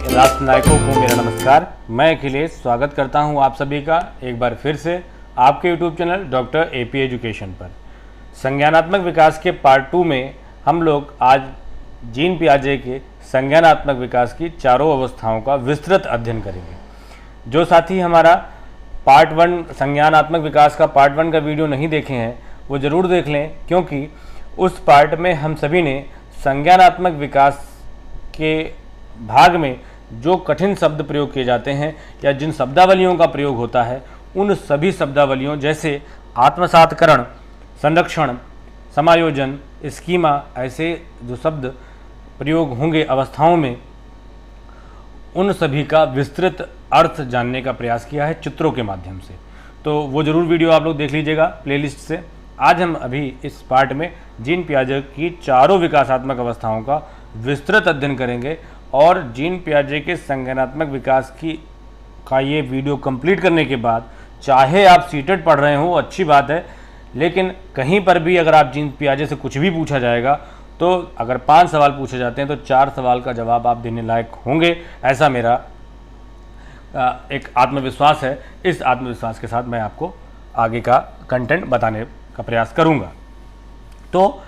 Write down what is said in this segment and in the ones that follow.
राष्ट्र नायकों को मेरा नमस्कार। मैं अखिलेश स्वागत करता हूं आप सभी का एक बार फिर से आपके YouTube channel doctor AP education पर। संज्ञानात्मक विकास के पार्ट 2 में हम लोग आज जीन पियाजे के संज्ञानात्मक विकास की चारों अवस्थाओं का विस्तृत अध्ययन करेंगे। जो साथी हमारा पार्ट 1 संज्ञानात्मक विकास का पार्ट 1 का वीडियो नहीं देखे हैं वो ज़रूर देख लें, क्योंकि उस पार्ट में हम सभी ने संज्ञानात्मक विकास के भाग में जो कठिन शब्द प्रयोग किए जाते हैं या जिन शब्दावलियों का प्रयोग होता है उन सभी शब्दावलियों जैसे आत्मसातकरण, संरक्षण, समायोजन, स्कीमा, ऐसे जो शब्द प्रयोग होंगे अवस्थाओं में, उन सभी का विस्तृत अर्थ जानने का प्रयास किया है चित्रों के माध्यम से। तो वो ज़रूर वीडियो आप लोग देख लीजिएगा प्लेलिस्ट से। आज हम अभी इस पार्ट में जीन पियाजे की चारों विकासात्मक अवस्थाओं का विस्तृत अध्ययन करेंगे और जीन पियाजे के संज्ञानात्मक विकास का ये वीडियो कंप्लीट करने के बाद चाहे आप सीटेट पढ़ रहे हो अच्छी बात है, लेकिन कहीं पर भी अगर आप जीन पियाजे से कुछ भी पूछा जाएगा तो अगर 5 सवाल पूछे जाते हैं तो 4 सवाल का जवाब आप देने लायक होंगे, ऐसा मेरा एक आत्मविश्वास है। इस आत्मविश्वास के साथ मैं आपको आगे का कंटेंट बताने का प्रयास करूंगा। तो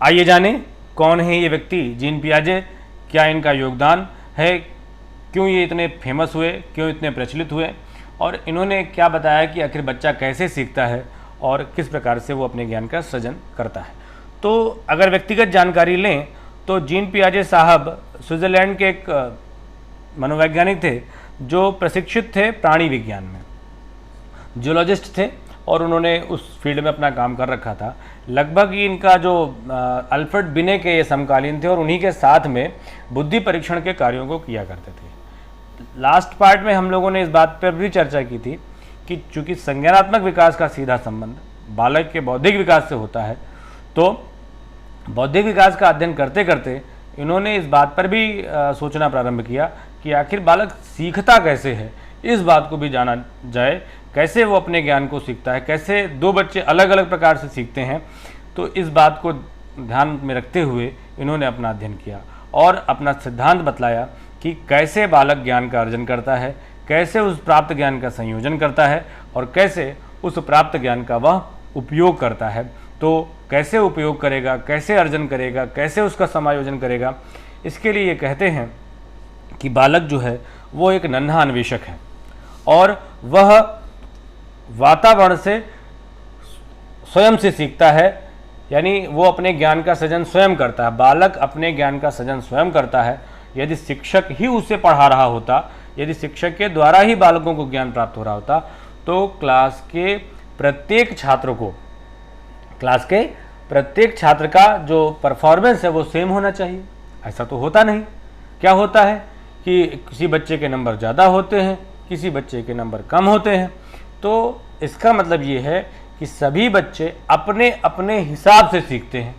आइए जानें कौन है ये व्यक्ति जीन पियाजे, क्या इनका योगदान है, क्यों ये इतने फेमस हुए, क्यों इतने प्रचलित हुए और इन्होंने क्या बताया कि आखिर बच्चा कैसे सीखता है और किस प्रकार से वो अपने ज्ञान का सृजन करता है। तो अगर व्यक्तिगत जानकारी लें तो जीन पियाजे साहब स्विट्ज़रलैंड के एक मनोवैज्ञानिक थे जो प्रशिक्षित थे प्राणी विज्ञान में, जूलॉजिस्ट थे और उन्होंने उस फील्ड में अपना काम कर रखा था। लगभग इनका जो अल्फ्रेड बिने के ये समकालीन थे और उन्हीं के साथ में बुद्धि परीक्षण के कार्यों को किया करते थे। लास्ट पार्ट में हम लोगों ने इस बात पर भी चर्चा की थी कि चूंकि संज्ञानात्मक विकास का सीधा संबंध बालक के बौद्धिक विकास से होता है, तो बौद्धिक विकास का अध्ययन करते करते इन्होंने इस बात पर भी सोचना प्रारंभ किया कि आखिर बालक सीखता कैसे है, इस बात को भी जाना जाए, कैसे वो अपने ज्ञान को सीखता है, कैसे दो बच्चे अलग अलग प्रकार से सीखते हैं। तो इस बात को ध्यान में रखते हुए इन्होंने अपना अध्ययन किया और अपना सिद्धांत बतलाया कि कैसे बालक ज्ञान का अर्जन करता है, कैसे उस प्राप्त ज्ञान का संयोजन करता है और कैसे उस प्राप्त ज्ञान का वह उपयोग करता है। तो कैसे उपयोग करेगा, कैसे अर्जन करेगा, कैसे उसका समायोजन करेगा, इसके लिए ये कहते हैं कि बालक जो है वो एक नन्हा अन्वेषक है और वह वातावरण से स्वयं से सीखता है, यानी वो अपने ज्ञान का सृजन स्वयं करता है। बालक अपने ज्ञान का सृजन स्वयं करता है। यदि शिक्षक ही उसे पढ़ा रहा होता, यदि शिक्षक के द्वारा ही बालकों को ज्ञान प्राप्त हो रहा होता, तो क्लास के प्रत्येक छात्र का जो परफॉर्मेंस है वो सेम होना चाहिए। ऐसा तो होता नहीं। क्या होता है कि किसी बच्चे के नंबर ज़्यादा होते हैं, किसी बच्चे के नंबर कम होते हैं। तो इसका मतलब ये है कि सभी बच्चे अपने अपने हिसाब से सीखते हैं।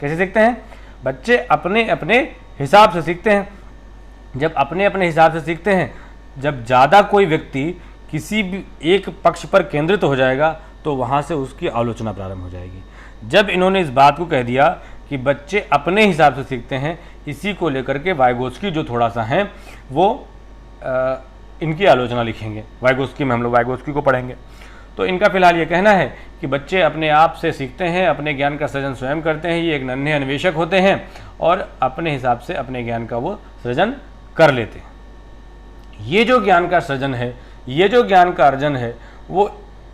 कैसे सीखते हैं? बच्चे अपने अपने हिसाब से सीखते हैं। जब अपने अपने हिसाब से सीखते हैं, जब ज़्यादा कोई व्यक्ति किसी भी एक पक्ष पर केंद्रित हो जाएगा तो वहाँ से उसकी आलोचना प्रारंभ हो जाएगी। जब इन्होंने इस बात को कह दिया कि बच्चे अपने हिसाब से सीखते हैं, इसी को लेकर के वाइगोत्स्की जो थोड़ा सा हैं वो इनकी आलोचना लिखेंगे। वाइगोत्स्की में हम लोग वाइगोत्स्की को पढ़ेंगे। तो इनका फिलहाल ये कहना है कि बच्चे अपने आप से सीखते हैं, अपने ज्ञान का सृजन स्वयं करते हैं, ये एक नन्हे अन्वेषक होते हैं और अपने हिसाब से अपने ज्ञान का वो सृजन कर लेते हैं। ये जो ज्ञान का सृजन है, ये जो ज्ञान का अर्जन है, वो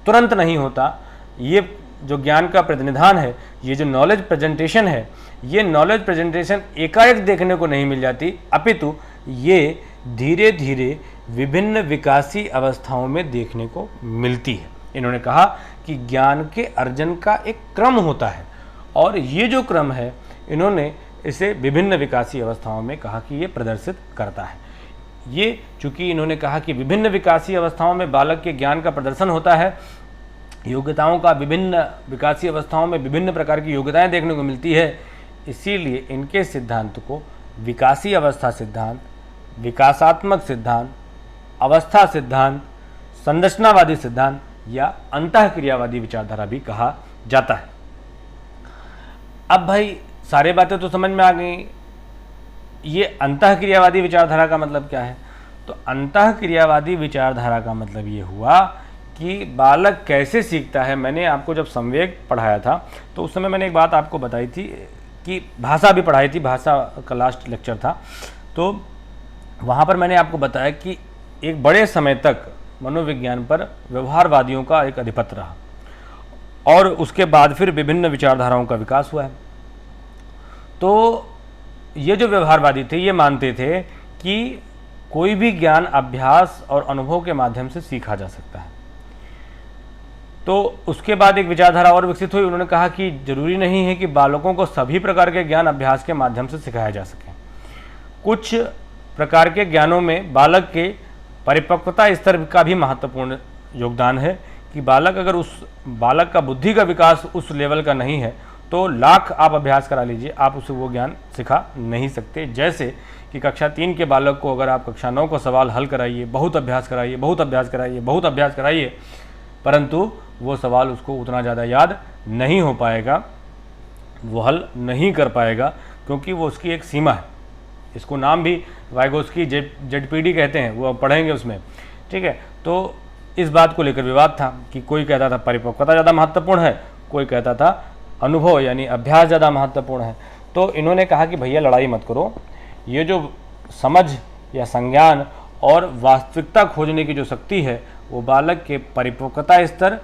तुरंत नहीं होता। ये जो ज्ञान का प्रतिनिधान है, ये जो नॉलेज प्रेजेंटेशन है, ये नॉलेज प्रेजेंटेशन एकाएक देखने को नहीं मिल जाती, अपितु ये धीरे धीरे विभिन्न विकासी अवस्थाओं में देखने को मिलती है। इन्होंने कहा कि ज्ञान के अर्जन का एक क्रम होता है और ये जो क्रम है इन्होंने इसे विभिन्न विकासी अवस्थाओं में कहा कि ये प्रदर्शित करता है। ये चूँकि इन्होंने कहा कि विभिन्न विकासी अवस्थाओं में बालक के ज्ञान का प्रदर्शन होता है, योग्यताओं का विभिन्न विकासी अवस्थाओं में विभिन्न प्रकार की योग्यताएं देखने को मिलती है, इसीलिए इनके सिद्धांत को विकासी अवस्था सिद्धांत, विकासात्मक सिद्धांत, अवस्था सिद्धांत, संरचनावादी सिद्धांत या अंतःक्रियावादी विचारधारा भी कहा जाता है। अब भाई सारी बातें तो समझ में आ गई, ये अंतःक्रियावादी विचारधारा का मतलब क्या है? तो अंतःक्रियावादी विचारधारा का मतलब ये हुआ कि बालक कैसे सीखता है। मैंने आपको जब संवेग पढ़ाया था तो उस समय मैंने एक बात आपको बताई थी कि भाषा भी पढ़ाई थी, भाषा का लास्ट लेक्चर था, तो वहाँ पर मैंने आपको बताया कि एक बड़े समय तक मनोविज्ञान पर व्यवहारवादियों का एक आधिपत्य रहा और उसके बाद फिर विभिन्न विचारधाराओं का विकास हुआ है। तो ये जो व्यवहारवादी थे ये मानते थे कि कोई भी ज्ञान अभ्यास और अनुभव के माध्यम से सीखा जा सकता है। तो उसके बाद एक विचारधारा और विकसित हुई। उन्होंने कहा कि जरूरी नहीं है कि बालकों को सभी प्रकार के ज्ञान अभ्यास के माध्यम से सिखाया जा सके। कुछ प्रकार के ज्ञानों में बालक के परिपक्वता स्तर का भी महत्वपूर्ण योगदान है कि बालक का बुद्धि का विकास उस लेवल का नहीं है तो लाख आप अभ्यास करा लीजिए, आप उसे वो ज्ञान सिखा नहीं सकते। जैसे कि कक्षा 3 के बालक को अगर आप कक्षा 9 का सवाल हल कराइए, बहुत अभ्यास कराइए, बहुत अभ्यास कराइए, बहुत अभ्यास कराइए, परंतु वो सवाल उसको उतना ज़्यादा याद नहीं हो पाएगा, वो हल नहीं कर पाएगा, क्योंकि वो उसकी एक सीमा है। इसको नाम भी वाइगोस्की जेडपीडी कहते हैं, वो आप पढ़ेंगे उसमें, ठीक है। तो इस बात को लेकर विवाद था कि कोई कहता था परिपक्वता ज़्यादा महत्वपूर्ण है, कोई कहता था अनुभव यानी अभ्यास ज़्यादा महत्वपूर्ण है। तो इन्होंने कहा कि भैया लड़ाई मत करो, ये जो समझ या संज्ञान और वास्तविकता खोजने की जो शक्ति है वो बालक के परिपक्वता स्तर,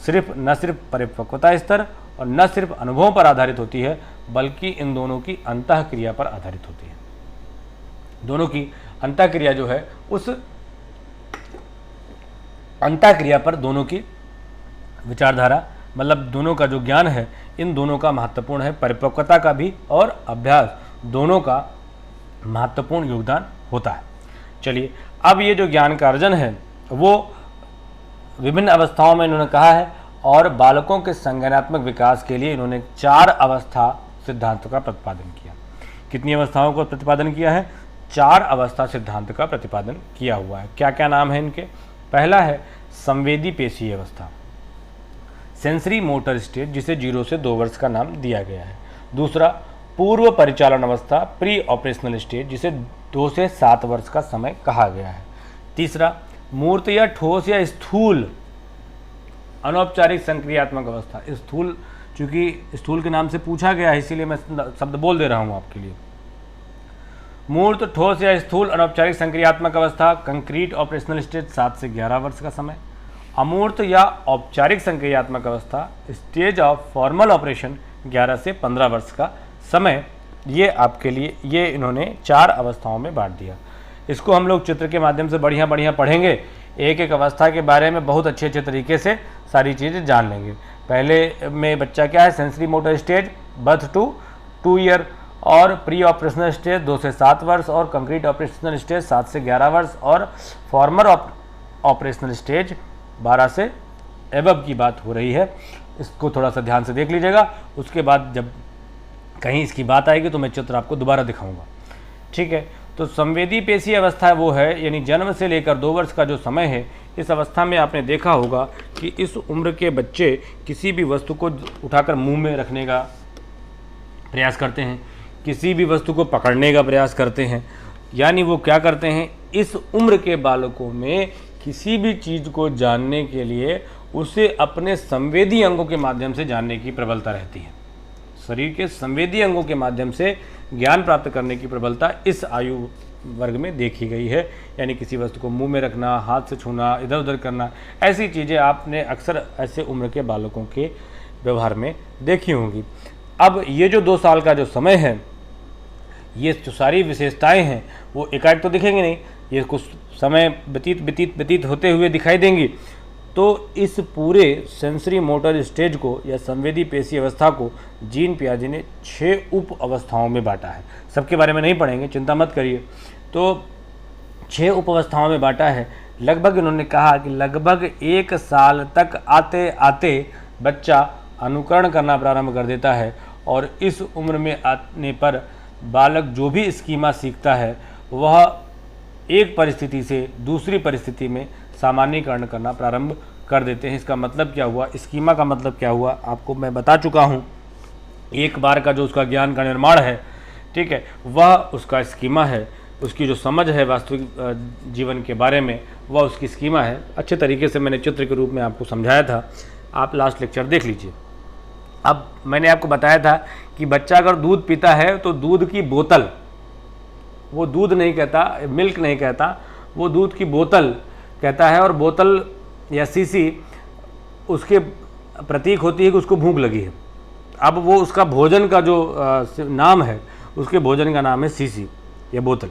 न सिर्फ परिपक्वता स्तर और न सिर्फ अनुभव पर आधारित होती है, बल्कि इन दोनों की अंतःक्रिया पर आधारित होती है। दोनों की अंतःक्रिया जो है उस अंतःक्रिया पर दोनों की विचारधारा, मतलब दोनों का जो ज्ञान है, इन दोनों का महत्वपूर्ण है। परिपक्वता का भी और अभ्यास दोनों का महत्वपूर्ण योगदान होता है। चलिए, अब ये जो ज्ञान का अर्जन है वो विभिन्न अवस्थाओं में इन्होंने कहा है और बालकों के संज्ञानात्मक विकास के लिए इन्होंने 4 अवस्था सिद्धांत का प्रतिपादन किया। कितनी अवस्थाओं को प्रतिपादन किया है? 4 अवस्था सिद्धांत का प्रतिपादन किया हुआ है। क्या क्या नाम है इनके? पहला है संवेदी पेशीय अवस्था, सेंसरी मोटर स्टेज, जिसे 0 से 2 वर्ष का नाम दिया गया है। दूसरा पूर्व परिचालन अवस्था, प्री ऑपरेशनल स्टेज, जिसे 2 से 7 वर्ष का समय कहा गया है। तीसरा मूर्त या ठोस या स्थूल अनौपचारिक संक्रियात्मक अवस्था, स्थूल, चूंकि स्थूल के नाम से पूछा गया है इसीलिए मैं शब्द बोल दे रहा हूं आपके लिए। मूर्त, ठोस या स्थूल अनौपचारिक संक्रियात्मक अवस्था, कंक्रीट ऑपरेशनल स्टेज 7 से 11 वर्ष का समय। अमूर्त या औपचारिक संक्रियात्मक अवस्था, स्टेज ऑफ फॉर्मल ऑपरेशन, 11 से 15 वर्ष का समय। ये आपके लिए ये इन्होंने 4 अवस्थाओं में बांट दिया। इसको हम लोग चित्र के माध्यम से बढ़िया पढ़ेंगे, एक एक अवस्था के बारे में बहुत अच्छे तरीके से सारी चीज़ें जान लेंगे। पहले में बच्चा क्या है? Sensory motor stage, birth to 2 year, और प्री ऑपरेशनल स्टेज 2 से 7 वर्ष, और कंक्रीट ऑपरेशनल स्टेज 7 से 11 वर्ष, और फॉर्मल ऑपरेशनल स्टेज 12 से एबव की बात हो रही है। इसको थोड़ा सा ध्यान से देख लीजिएगा, उसके बाद जब कहीं इसकी बात आएगी तो मैं चित्र आपको दोबारा दिखाऊंगा, ठीक है। तो संवेदी पेशीय अवस्था वो है, यानी जन्म से लेकर 2 वर्ष का जो समय है, इस अवस्था में आपने देखा होगा कि इस उम्र के बच्चे किसी भी वस्तु को उठाकर मुंह में रखने का प्रयास करते हैं, किसी भी वस्तु को पकड़ने का प्रयास करते हैं, यानी वो क्या करते हैं, इस उम्र के बालकों में किसी भी चीज़ को जानने के लिए उसे अपने संवेदी अंगों के माध्यम से जानने की प्रबलता रहती है। शरीर के संवेदी अंगों के माध्यम से ज्ञान प्राप्त करने की प्रबलता इस आयु वर्ग में देखी गई है, यानी किसी वस्तु को मुंह में रखना, हाथ से छूना, इधर उधर करना, ऐसी चीज़ें आपने अक्सर ऐसे उम्र के बालकों के व्यवहार में देखी होंगी। अब ये जो 2 साल का जो समय है, ये जो सारी विशेषताएं हैं वो एकाएक तो दिखेंगी नहीं, ये कुछ समय व्यतीत होते हुए दिखाई देंगी। तो इस पूरे सेंसरी मोटर स्टेज को या संवेदी पेशी अवस्था को जीन पियाजे ने 6 उप अवस्थाओं में बांटा है। सबके बारे में नहीं पढ़ेंगे, चिंता मत करिए। तो 6 उप अवस्थाओं में बांटा है। लगभग इन्होंने कहा कि लगभग 1 साल तक आते आते बच्चा अनुकरण करना प्रारंभ कर देता है, और इस उम्र में आने पर बालक जो भी स्कीमा सीखता है वह एक परिस्थिति से दूसरी परिस्थिति में सामान्यीकरण करना प्रारंभ कर देते हैं। इसका मतलब क्या हुआ, स्कीमा का मतलब क्या हुआ, आपको मैं बता चुका हूँ। एक बार का जो उसका ज्ञान का निर्माण है, ठीक है, वह उसका स्कीमा है, उसकी जो समझ है वास्तविक जीवन के बारे में, वह उसकी स्कीमा है। अच्छे तरीके से मैंने चित्र के रूप में आपको समझाया था, आप लास्ट लेक्चर देख लीजिए। अब मैंने आपको बताया था कि बच्चा अगर दूध पीता है तो दूध की बोतल, वो दूध नहीं कहता, मिल्क नहीं कहता, वो दूध की बोतल कहता है, और बोतल या शीशी उसके प्रतीक होती है कि उसको भूख लगी है। अब वो उसका भोजन का जो नाम है, उसके भोजन का नाम है शीशी या बोतल,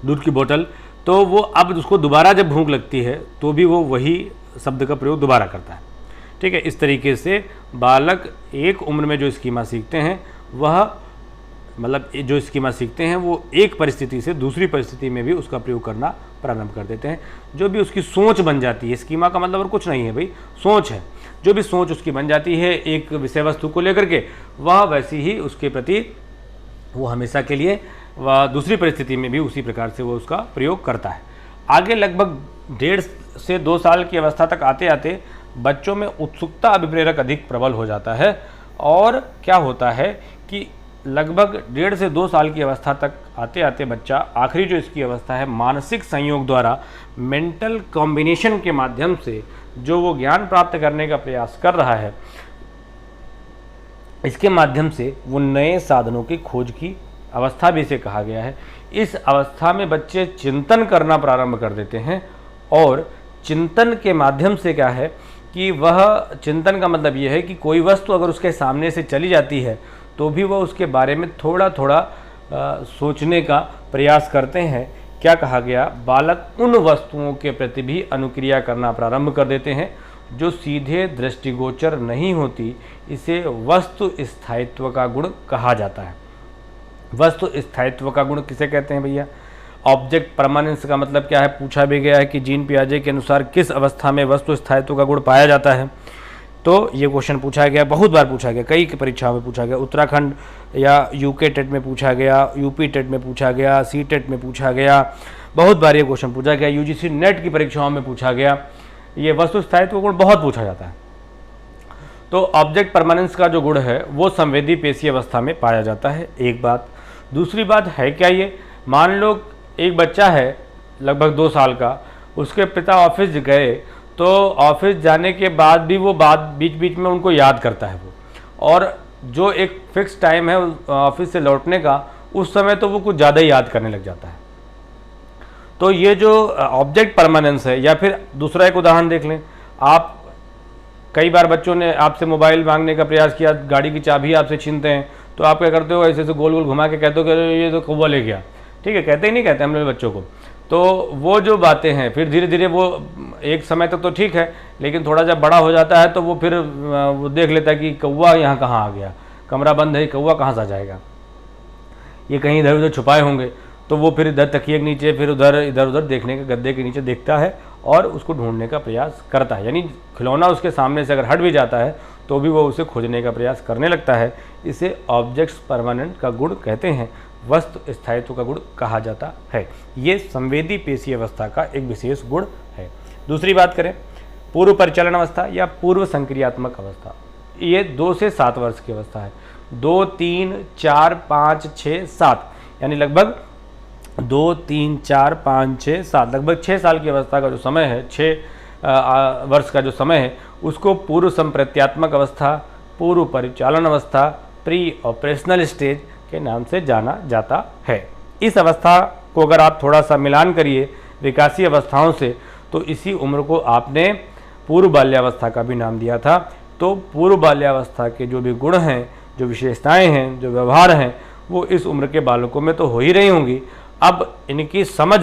दूध की बोतल। तो वो अब उसको दोबारा जब भूख लगती है तो भी वो वही शब्द का प्रयोग दोबारा करता है। ठीक है, इस तरीके से बालक एक उम्र में जो स्कीमा सीखते हैं, वह मतलब जो स्कीमा सीखते हैं वो एक परिस्थिति से दूसरी परिस्थिति में भी उसका प्रयोग करना प्रारंभ कर देते हैं। जो भी उसकी सोच बन जाती है, स्कीमा का मतलब और कुछ नहीं है भाई, सोच है, जो भी सोच उसकी बन जाती है एक विषय वस्तु को लेकर के, वह वैसी ही उसके प्रति वो हमेशा के लिए वह दूसरी परिस्थिति में भी उसी प्रकार से वो उसका प्रयोग करता है। आगे लगभग 1.5 से 2 साल की अवस्था तक आते आते बच्चों में उत्सुकता अभिप्रेरक अधिक प्रबल हो जाता है, और क्या होता है कि लगभग 1.5 से 2 साल की अवस्था तक आते आते बच्चा आखिरी जो इसकी अवस्था है, मानसिक संयोग द्वारा मेंटल कॉम्बिनेशन के माध्यम से जो वो ज्ञान प्राप्त करने का प्रयास कर रहा है, इसके माध्यम से वो नए साधनों की खोज की अवस्था भी इसे कहा गया है। इस अवस्था में बच्चे चिंतन करना प्रारंभ कर देते हैं, और चिंतन के माध्यम से क्या है कि वह चिंतन का मतलब यह है कि कोई वस्तु अगर उसके सामने से चली जाती है तो भी वह उसके बारे में थोड़ा थोड़ा सोचने का प्रयास करते हैं। क्या कहा गया, बालक उन वस्तुओं के प्रति भी अनुक्रिया करना प्रारंभ कर देते हैं जो सीधे दृष्टिगोचर नहीं होती। इसे वस्तु स्थायित्व का गुण कहा जाता है। वस्तु स्थायित्व का गुण किसे कहते हैं भैया? ऑब्जेक्ट परमानेंस का मतलब क्या है? पूछा भी गया है कि जीन पियाजे के अनुसार किस अवस्था में वस्तु स्थायित्व का गुण पाया जाता है। तो ये क्वेश्चन पूछा गया, बहुत बार पूछा गया, कई परीक्षाओं में पूछा गया। उत्तराखंड या यूके टेट में पूछा गया, यूपी टेट में पूछा गया, सी टेट में पूछा गया, बहुत बार ये क्वेश्चन पूछा गया। यूजीसी नेट की परीक्षाओं में पूछा गया। ये वस्तु स्थायित्व गुण बहुत पूछा जाता है। तो ऑब्जेक्ट परमानेंस का जो गुण है वो संवेदी पेशी अवस्था में पाया जाता है, एक बात। दूसरी बात है क्या, ये मान लो एक बच्चा है लगभग 2 साल का, उसके पिता ऑफिस गए, तो ऑफिस जाने के बाद भी वो बात बीच बीच में उनको याद करता है वो, और जो एक फिक्स टाइम है ऑफिस से लौटने का, उस समय तो वो कुछ ज़्यादा ही याद करने लग जाता है। तो ये जो ऑब्जेक्ट परमानेंस है, या फिर दूसरा एक उदाहरण देख लें, आप कई बार बच्चों ने आपसे मोबाइल मांगने का प्रयास किया, गाड़ी की चाबी आपसे छीनते हैं, तो आप क्या करते हो, ऐसे ऐसे गोल गोल घुमा के कहते हो कि ये तो कौवा ले गया। ठीक है, कहते ही नहीं कहते हम लोग बच्चों को। तो वो जो बातें हैं, फिर धीरे धीरे वो एक समय तक तो ठीक है, लेकिन थोड़ा जब बड़ा हो जाता है तो वो फिर वो देख लेता है कि कौवा यहाँ कहाँ आ गया, कमरा बंद है, कौवा कहाँ से आ जाएगा, ये कहीं इधर उधर छुपाए होंगे। तो वो फिर इधर तकिए के नीचे, फिर इधर उधर देखने के गद्दे के नीचे देखता है और उसको ढूंढने का प्रयास करता है। यानी खिलौना उसके सामने से अगर हट भी जाता है तो भी वो उसे खोजने का प्रयास करने लगता है। इसे ऑब्जेक्ट्स परमानेंट का गुण कहते हैं, वस्तु स्थायित्व का गुण कहा जाता है। ये संवेदी पेशी अवस्था का एक विशेष गुण है। दूसरी बात करें, पूर्व परिचालन अवस्था या पूर्व संक्रियात्मक अवस्था, ये 2 से 7 वर्ष की अवस्था है। 2, 3, 4, 5, 6, 7, यानी लगभग 2, 3, 4, 5, 6, 7, लगभग 6 साल की अवस्था का जो समय है, 6 वर्ष का जो समय है, उसको पूर्व संप्रत्यात्मक अवस्था, पूर्व परिचालन अवस्था, प्री ऑपरेशनल स्टेज के नाम से जाना जाता है। इस अवस्था को अगर आप थोड़ा सा मिलान करिए विकासीय अवस्थाओं से, तो इसी उम्र को आपने पूर्व बाल्यावस्था का भी नाम दिया था। तो पूर्व बाल्यावस्था के जो भी गुण हैं, जो विशेषताएं हैं, जो व्यवहार हैं, वो इस उम्र के बालकों में तो हो ही रही होंगी। अब इनकी समझ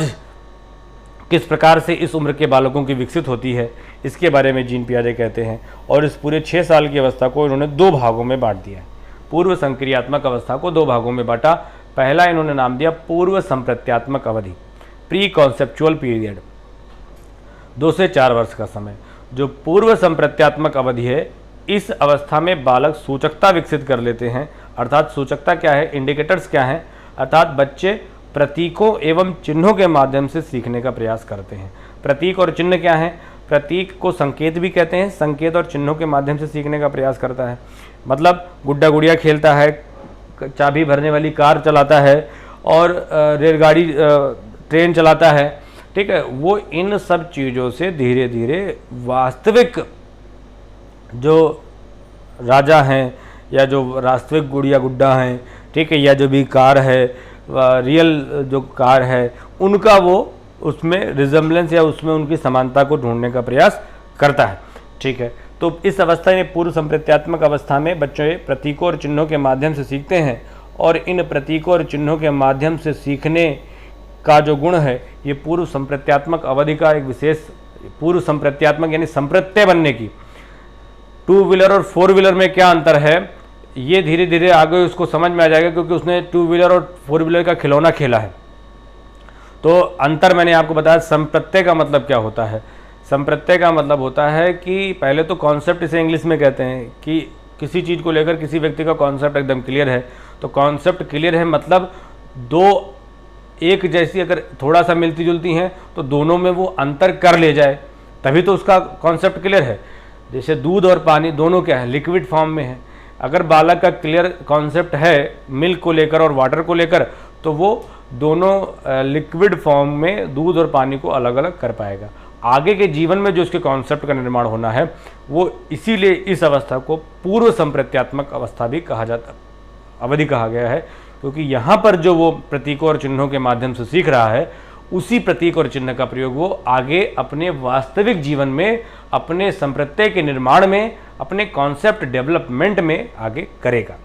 किस प्रकार से इस उम्र के बालकों की विकसित होती है, इसके बारे में जीन पियाजे कहते हैं। और इस पूरे 6 साल की अवस्था को इन्होंने 2 भागों में बांट दिया है। पूर्व संक्रियात्मक अवस्था को 2 भागों में बांटा। पहला इन्होंने नाम दिया पूर्व संप्रत्यात्मक अवधि, प्री कॉन्सेप्चुअल पीरियड, 2 से 4 वर्ष का समय। जो पूर्व संप्रत्यात्मक अवधि है, इस अवस्था में बालक सूचकता विकसित कर लेते हैं। अर्थात सूचकता क्या है, इंडिकेटर्स क्या हैं, अर्थात बच्चे प्रतीकों एवं चिन्हों के माध्यम से सीखने का प्रयास करते हैं। प्रतीक और चिन्ह क्या हैं? प्रतीक को संकेत भी कहते हैं, संकेत और चिन्हों के माध्यम से सीखने का प्रयास करता है। मतलब गुड्डा गुड़िया खेलता है, चाबी भरने वाली कार चलाता है और रेलगाड़ी ट्रेन चलाता है, ठीक है, वो इन सब चीज़ों से धीरे धीरे वास्तविक जो राजा हैं या जो वास्तविक गुड़िया गुड्डा हैं, ठीक है, या जो भी कार है, रियल जो कार है, उनका वो उसमें रिजेम्बलेंस या उसमें उनकी समानता को ढूंढने का प्रयास करता है, ठीक है। तो इस अवस्था में, पूर्व संप्रेत्यात्मक अवस्था में बच्चे प्रतीकों और चिन्हों के माध्यम से सीखते हैं, और इन प्रतीकों और चिन्हों के माध्यम से सीखने का जो गुण है, ये पूर्व संप्रेत्यात्मक अवधि का एक विशेष, पूर्व संप्रेत्यात्मक यानी संप्रत्यय बनने की। टू व्हीलर और फोर व्हीलर में क्या अंतर है, ये धीरे धीरे आगे उसको समझ में आ जाएगा, क्योंकि उसने टू व्हीलर और फोर व्हीलर का खिलौना खेला है। तो अंतर मैंने आपको बताया। संप्रत्यय का मतलब क्या होता है? संप्रत्यय का मतलब होता है कि पहले तो कॉन्सेप्ट, इसे इंग्लिश में कहते हैं कि किसी चीज़ को लेकर किसी व्यक्ति का कॉन्सेप्ट एकदम क्लियर है। तो कॉन्सेप्ट क्लियर है मतलब दो एक जैसी अगर थोड़ा सा मिलती जुलती हैं तो दोनों में वो अंतर कर ले जाए, तभी तो उसका कॉन्सेप्ट क्लियर है। जैसे दूध और पानी दोनों क्या है, लिक्विड फॉर्म में है। अगर बालक का क्लियर कॉन्सेप्ट है मिल्क को लेकर और वाटर को लेकर, तो वो दोनों लिक्विड फॉर्म में दूध और पानी को अलग अलग कर पाएगा। आगे के जीवन में जो इसके कॉन्सेप्ट का निर्माण होना है, वो इसीलिए इस अवस्था को पूर्व संप्रत्यात्मक अवस्था भी कहा जाता, अवधि कहा गया है, क्योंकि यहाँ पर जो वो प्रतीकों और चिन्हों के माध्यम से सीख रहा है, उसी प्रतीक और चिन्ह का प्रयोग वो आगे अपने वास्तविक जीवन में, अपने संप्रत्यय के निर्माण में, अपने कॉन्सेप्ट डेवलपमेंट में आगे करेगा।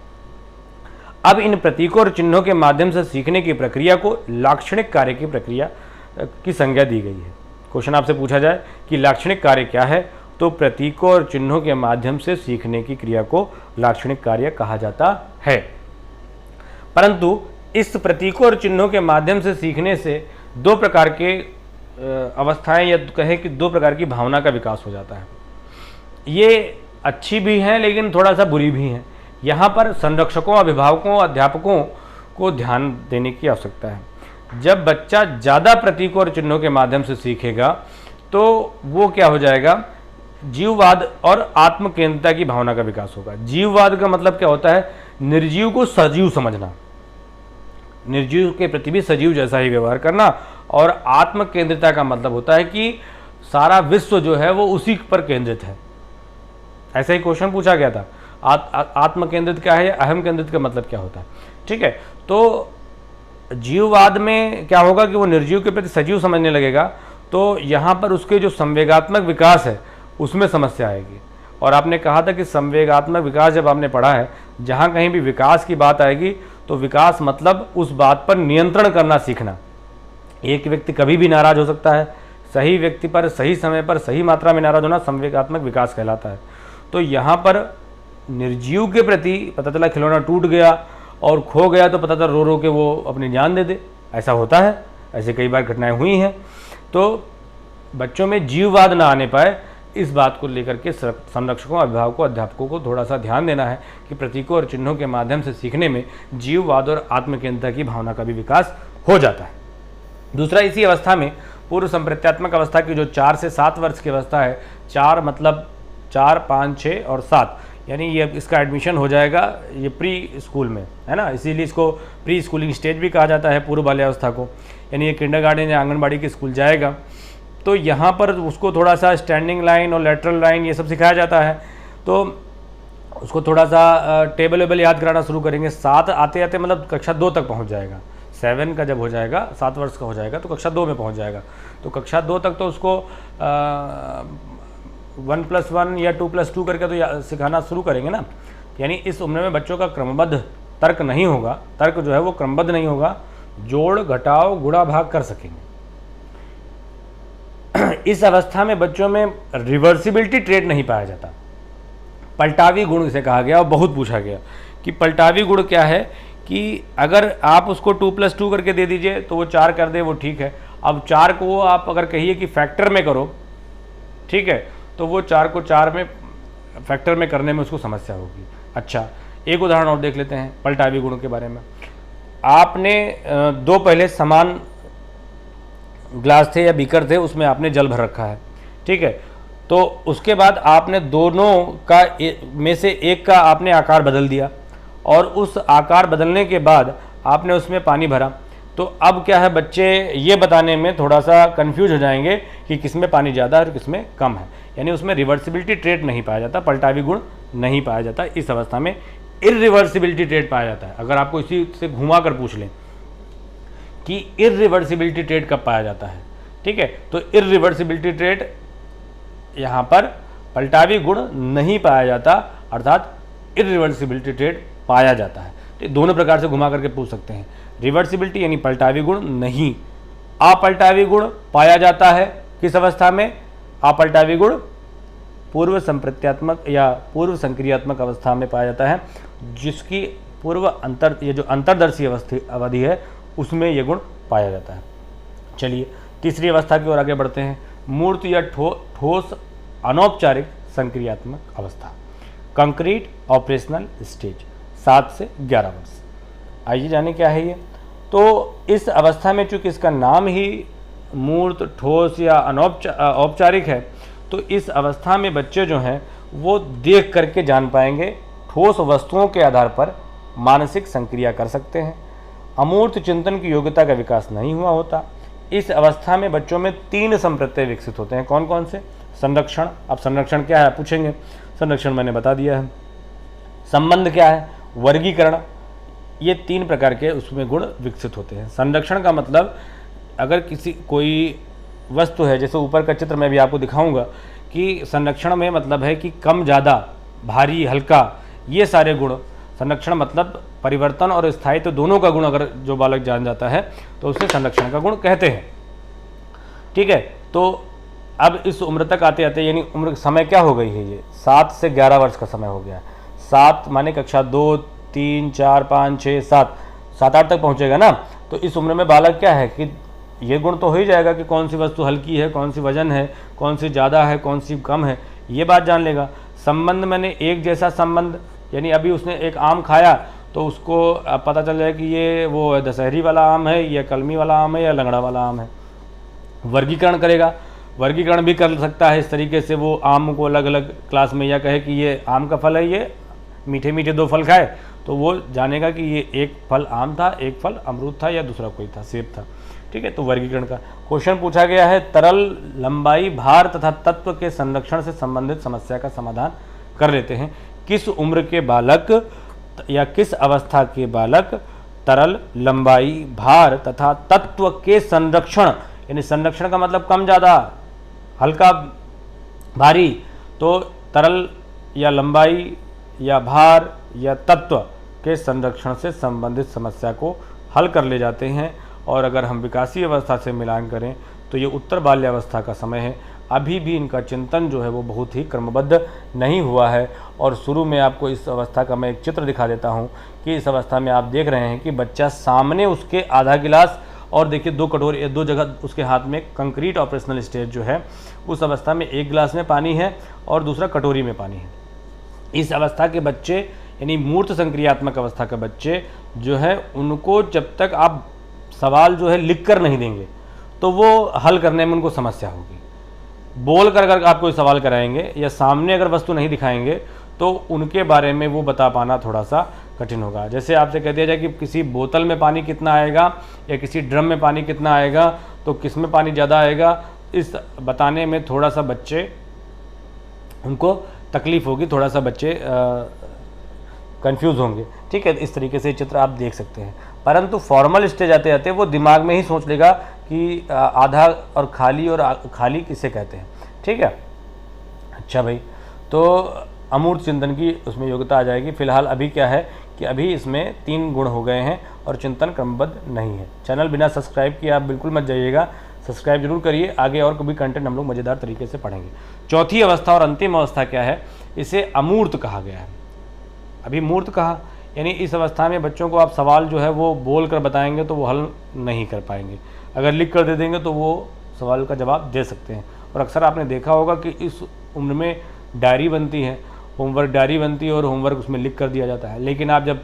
अब इन प्रतीकों और चिन्हों के माध्यम से सीखने की प्रक्रिया को लाक्षणिक कार्य की प्रक्रिया की संज्ञा दी गई है। क्वेश्चन आपसे पूछा जाए कि लाक्षणिक कार्य क्या है, तो प्रतीकों और चिन्हों के माध्यम से सीखने की क्रिया को लाक्षणिक कार्य कहा जाता है। परंतु इस प्रतीकों और चिन्हों के माध्यम से सीखने से दो प्रकार के अवस्थाएं, या कहें कि दो प्रकार की भावना का विकास हो जाता है। ये अच्छी भी हैं लेकिन थोड़ा सा बुरी भी हैं। यहाँ पर संरक्षकों, अभिभावकों, अध्यापकों को ध्यान देने की आवश्यकता है। जब बच्चा ज़्यादा प्रतीकों और चिन्हों के माध्यम से सीखेगा तो वो क्या हो जाएगा, जीववाद और आत्मकेंद्रिता की भावना का विकास होगा। जीववाद का मतलब क्या होता है, निर्जीव को सजीव समझना, निर्जीव के प्रति भी सजीव जैसा ही व्यवहार करना। और आत्मकेंद्रिता का मतलब होता है कि सारा विश्व जो है वो उसी पर केंद्रित है। ऐसा ही क्वेश्चन पूछा गया था। आत्मकेंद्रित क्या है, अहम केंद्रित का मतलब क्या होता है, ठीक है। तो जीववाद में क्या होगा कि वो निर्जीव के प्रति सजीव समझने लगेगा, तो यहाँ पर उसके जो संवेगात्मक विकास है उसमें समस्या आएगी। और आपने कहा था कि संवेगात्मक विकास जब आपने पढ़ा है, जहाँ कहीं भी विकास की बात आएगी तो विकास मतलब उस बात पर नियंत्रण करना सीखना। एक व्यक्ति कभी भी नाराज हो सकता है, सही व्यक्ति पर सही समय पर सही मात्रा में नाराज होना संवेगात्मक विकास कहलाता है। तो यहाँ पर निर्जीव के प्रति पता चला खिलौना टूट गया और खो गया, तो पता चला रो रो के वो अपनी जान दे दे, ऐसा होता है, ऐसे कई बार घटनाएं हुई हैं। तो बच्चों में जीववाद ना आने पाए, इस बात को लेकर के संरक्षकों, अभिभावकों, अध्यापकों को थोड़ा सा ध्यान देना है कि प्रतीकों और चिन्हों के माध्यम से सीखने में जीववाद और आत्मकेंद्रिता की भावना का भी विकास हो जाता है। दूसरा, इसी अवस्था में पूर्व संप्रत्यात्मक अवस्था की जो 4 से 7 वर्ष की अवस्था है, 4 मतलब 4, 5, 6 और 7, यानी ये इसका एडमिशन हो जाएगा ये प्री स्कूल में, है ना। इसीलिए इसको प्री स्कूलिंग स्टेज भी कहा जाता है पूर्व बाल्यावस्था को, यानी ये किंडरगार्टन या आंगनबाड़ी के स्कूल जाएगा। तो यहाँ पर उसको थोड़ा सा स्टैंडिंग लाइन और लेटरल लाइन ये सब सिखाया जाता है। तो उसको थोड़ा सा टेबल वेबल याद कराना शुरू करेंगे। 7 आते आते मतलब कक्षा 2 तक पहुँच जाएगा। 7 का जब हो जाएगा, 7 वर्ष का हो जाएगा तो कक्षा 2 में पहुँच जाएगा। तो कक्षा 2 तक तो उसको 1+1 या 2+2 करके तो सिखाना शुरू करेंगे ना। यानी इस उम्र में बच्चों का क्रमबद्ध तर्क नहीं होगा, तर्क जो है वो क्रमबद्ध नहीं होगा, जोड़, घटाव, गुणा, भाग कर सकेंगे। इस अवस्था में बच्चों में रिवर्सिबिलिटी ट्रेट नहीं पाया जाता। पलटावी गुण इसे कहा गया और बहुत पूछा गया कि पलटावी गुण क्या है, कि अगर आप उसको 2+2 करके दे दीजिए तो वो 4 कर दे, वो ठीक है। अब 4 को आप अगर कहिए कि फैक्टर में करो, ठीक है, तो वो 4 को 4 में फैक्टर में करने में उसको समस्या होगी। अच्छा, एक उदाहरण और देख लेते हैं पलटावी गुण के बारे में। आपने 2 पहले समान ग्लास थे या बीकर थे, उसमें आपने जल भर रखा है, ठीक है। तो उसके बाद आपने दोनों का में से एक का आपने आकार बदल दिया और उस आकार बदलने के बाद आपने उसमें पानी भरा, तो अब क्या है, बच्चे ये बताने में थोड़ा सा कंफ्यूज हो जाएंगे कि किसमें पानी ज़्यादा है और किसमें कम है। यानी उसमें रिवर्सिबिलिटी ट्रेट नहीं पाया जाता, पलटावी गुण नहीं पाया जाता। इस अवस्था में इरिवर्सिबिलिटी ट्रेट पाया जाता है। अगर आपको इसी से घुमा कर पूछ लें कि इरिवर्सिबिलिटी ट्रेट कब पाया जाता है, ठीक है, तो इरिवर्सिबिलिटी ट्रेट यहाँ पर पलटावी गुण नहीं पाया जाता, अर्थात इरिवर्सिबिलिटी ट्रेट पाया जाता है। तो दोनों प्रकार से घुमा करके पूछ सकते हैं। रिवर्सिबिलिटी यानी पलटावी गुण नहीं, अपलटावी गुण पाया जाता है किस अवस्था में? अपलटावी गुण पूर्व संप्रत्यात्मक या पूर्व संक्रियात्मक अवस्था में पाया जाता है, जिसकी ये जो अंतर्दर्शी अवधि है उसमें यह गुण पाया जाता है। चलिए तीसरी अवस्था की ओर आगे बढ़ते हैं। मूर्त या ठोस अनौपचारिक संक्रियात्मक अवस्था, कंक्रीट ऑपरेशनल स्टेज, 7 से 11 वर्ष। आइए जाने क्या है ये। तो इस अवस्था में चूंकि इसका नाम ही मूर्त, ठोस या औपचारिक है, तो इस अवस्था में बच्चे जो हैं वो देख करके जान पाएंगे, ठोस वस्तुओं के आधार पर मानसिक संक्रिया कर सकते हैं। अमूर्त चिंतन की योग्यता का विकास नहीं हुआ होता। इस अवस्था में बच्चों में 3 संप्रत्यय विकसित होते हैं। कौन कौन से? संरक्षण। अब संरक्षण क्या है पूछेंगे, संरक्षण मैंने बता दिया है। संबंध क्या है? वर्गीकरण। ये 3 प्रकार के उसमें गुण विकसित होते हैं। संरक्षण का मतलब अगर कोई वस्तु है, जैसे ऊपर का चित्र मैं भी आपको दिखाऊंगा कि संरक्षण में मतलब है कि कम ज़्यादा, भारी हल्का, ये सारे गुण। संरक्षण मतलब परिवर्तन और स्थायित्व दोनों का गुण अगर जो बालक जान जाता है तो उसे संरक्षण का गुण कहते हैं। ठीक है, तो अब इस उम्र तक आते आते, यानी उम्र समय क्या हो गई है, ये 7 से 11 वर्ष का समय हो गया। 7 माने कक्षा 2, 3, 4, 5, 6, 7, 7-8 तक पहुँचेगा ना। तो इस उम्र में बालक क्या है कि ये गुण तो हो ही जाएगा कि कौन सी वस्तु हल्की है, कौन सी वजन है, कौन सी ज़्यादा है, कौन सी कम है, ये बात जान लेगा। संबंध मैंने एक जैसा संबंध, यानी अभी उसने एक आम खाया तो उसको पता चल जाए कि ये वो दशहरी वाला आम है, या कलमी वाला आम है, या लंगड़ा वाला आम है। वर्गीकरण करेगा, वर्गीकरण भी कर सकता है इस तरीके से, वो आम को अलग अलग क्लास में या कहे कि ये आम का फल है, ये मीठे मीठे 2 फल खाए, तो वो जानेगा कि ये एक फल आम था, एक फल अमरूद था, या दूसरा कोई था, सेब था। ठीक है, तो वर्गीकरण का क्वेश्चन पूछा गया है। तरल, लंबाई, भार तथा तत्व के संरक्षण से संबंधित समस्या का समाधान कर लेते हैं। किस उम्र के बालक या किस अवस्था के बालक तरल, लंबाई, भार तथा तत्व के संरक्षण, यानी संरक्षण का मतलब कम ज़्यादा, हल्का, भारी, तो तरल या लंबाई या भार या तत्व के संरक्षण से संबंधित समस्या को हल कर ले जाते हैं। और अगर हम विकासीय अवस्था से मिलान करें तो ये उत्तर बाल्यावस्था का समय है। अभी भी इनका चिंतन जो है वो बहुत ही क्रमबद्ध नहीं हुआ है। और शुरू में आपको इस अवस्था का मैं एक चित्र दिखा देता हूँ कि इस अवस्था में आप देख रहे हैं कि बच्चा सामने उसके आधा गिलास, और देखिए 2 कटोरी, 2 जगह उसके हाथ में कंक्रीट ऑपरेशनल स्टेज जो है, उस अवस्था में एक गिलास में पानी है और दूसरा कटोरी में पानी है। इस अवस्था के बच्चे, यानी मूर्त संक्रियात्मक अवस्था के बच्चे जो है, उनको जब तक आप सवाल जो है लिख कर नहीं देंगे तो वो हल करने में उनको समस्या होगी। बोल कर अगर आप कोई सवाल कराएंगे या सामने अगर वस्तु नहीं दिखाएंगे तो उनके बारे में वो बता पाना थोड़ा सा कठिन होगा। जैसे आपसे कह दिया जाए कि किसी बोतल में पानी कितना आएगा या किसी ड्रम में पानी कितना आएगा, तो किस में पानी ज़्यादा आएगा, इस बताने में थोड़ा सा बच्चे, उनको तकलीफ़ होगी, थोड़ा सा बच्चे कंफ्यूज होंगे। ठीक है, इस तरीके से चित्र आप देख सकते हैं। परंतु फॉर्मल स्टेज आते आते वो दिमाग में ही सोच लेगा कि आधा और खाली किसे कहते हैं। ठीक है, अच्छा भाई, तो अमूर्त चिंतन की उसमें योग्यता आ जाएगी। फिलहाल अभी क्या है कि अभी इसमें 3 गुण हो गए हैं और चिंतन क्रमबद्ध नहीं है। चैनल बिना सब्सक्राइब किए आप बिल्कुल मत जाइएगा, सब्सक्राइब जरूर करिए। आगे और भी कंटेंट हम लोग मज़ेदार तरीके से पढ़ेंगे। चौथी अवस्था और अंतिम अवस्था क्या है, इसे अमूर्त कहा गया है। अभी मूर्त कहा, यानी इस अवस्था में बच्चों को आप सवाल जो है वो बोल कर बताएंगे तो वो हल नहीं कर पाएंगे, अगर लिख कर दे देंगे तो वो सवाल का जवाब दे सकते हैं। और अक्सर आपने देखा होगा कि इस उम्र में डायरी बनती है, होमवर्क डायरी बनती है और होमवर्क उसमें लिख कर दिया जाता है। लेकिन आप जब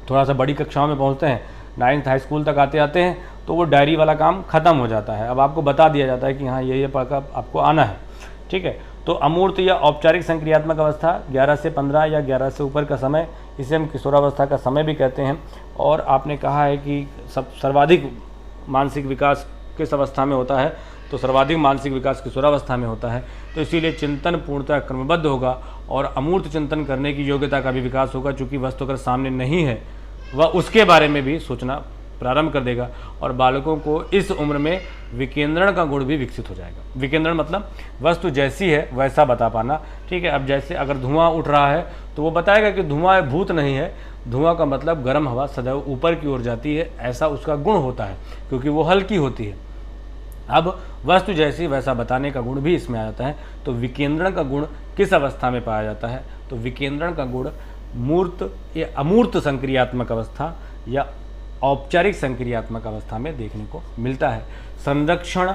थोड़ा सा बड़ी कक्षाओं में पहुंचते हैं, 9th हाई स्कूल तक आते हैं, तो वो डायरी वाला काम ख़त्म हो जाता है। अब आपको बता दिया जाता है कि हाँ ये पढ़कर आपको आना है। ठीक है, तो अमूर्त या औपचारिक संक्रियात्मक अवस्था 11 से 15 या 11 से ऊपर का समय, इसे हम किशोरावस्था का समय भी कहते हैं। और आपने कहा है कि सर्वाधिक मानसिक विकास किस अवस्था में होता है, तो सर्वाधिक मानसिक विकास किशोरावस्था में होता है। तो इसीलिए चिंतन पूर्णतः क्रमबद्ध होगा और अमूर्त चिंतन करने की योग्यता का भी विकास होगा। चूँकि वस्तु अगर सामने नहीं है, वह उसके बारे में भी सोचना प्रारंभ कर देगा और बालकों को इस उम्र में विकेंद्रण का गुण भी विकसित हो जाएगा। विकेंद्रण मतलब वस्तु जैसी है वैसा बता पाना, ठीक है। अब जैसे अगर धुआं उठ रहा है तो वो बताएगा कि धुआं भूत नहीं है, धुआं का मतलब गर्म हवा सदैव ऊपर की ओर जाती है, ऐसा उसका गुण होता है क्योंकि वो हल्की होती है। अब वस्तु जैसी वैसा बताने का गुण भी इसमें आ जाता है। तो विकेंद्रण का गुण किस अवस्था में पाया जाता है, तो विकेंद्रण का गुण मूर्त या अमूर्त संक्रियात्मक अवस्था या औपचारिक संक्रियात्मक अवस्था में देखने को मिलता है। संरक्षण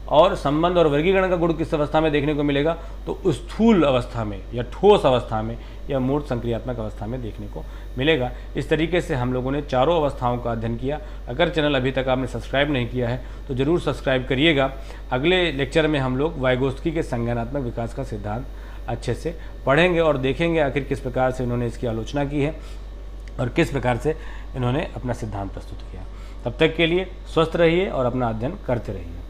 और संबंध और वर्गीकरण का गुण किस अवस्था में देखने को मिलेगा, तो स्थूल अवस्था में या ठोस अवस्था में या मूर्त संक्रियात्मक अवस्था में देखने को मिलेगा। इस तरीके से हम लोगों ने चारों अवस्थाओं का अध्ययन किया। अगर चैनल अभी तक आपने सब्सक्राइब नहीं किया है तो ज़रूर सब्सक्राइब करिएगा। अगले लेक्चर में हम लोग वाइगोत्स्की के संज्ञानात्मक विकास का सिद्धांत अच्छे से पढ़ेंगे और देखेंगे आखिर किस प्रकार से इन्होंने इसकी आलोचना की है और किस प्रकार से इन्होंने अपना सिद्धांत प्रस्तुत किया। तब तक के लिए स्वस्थ रहिए और अपना अध्ययन करते रहिए।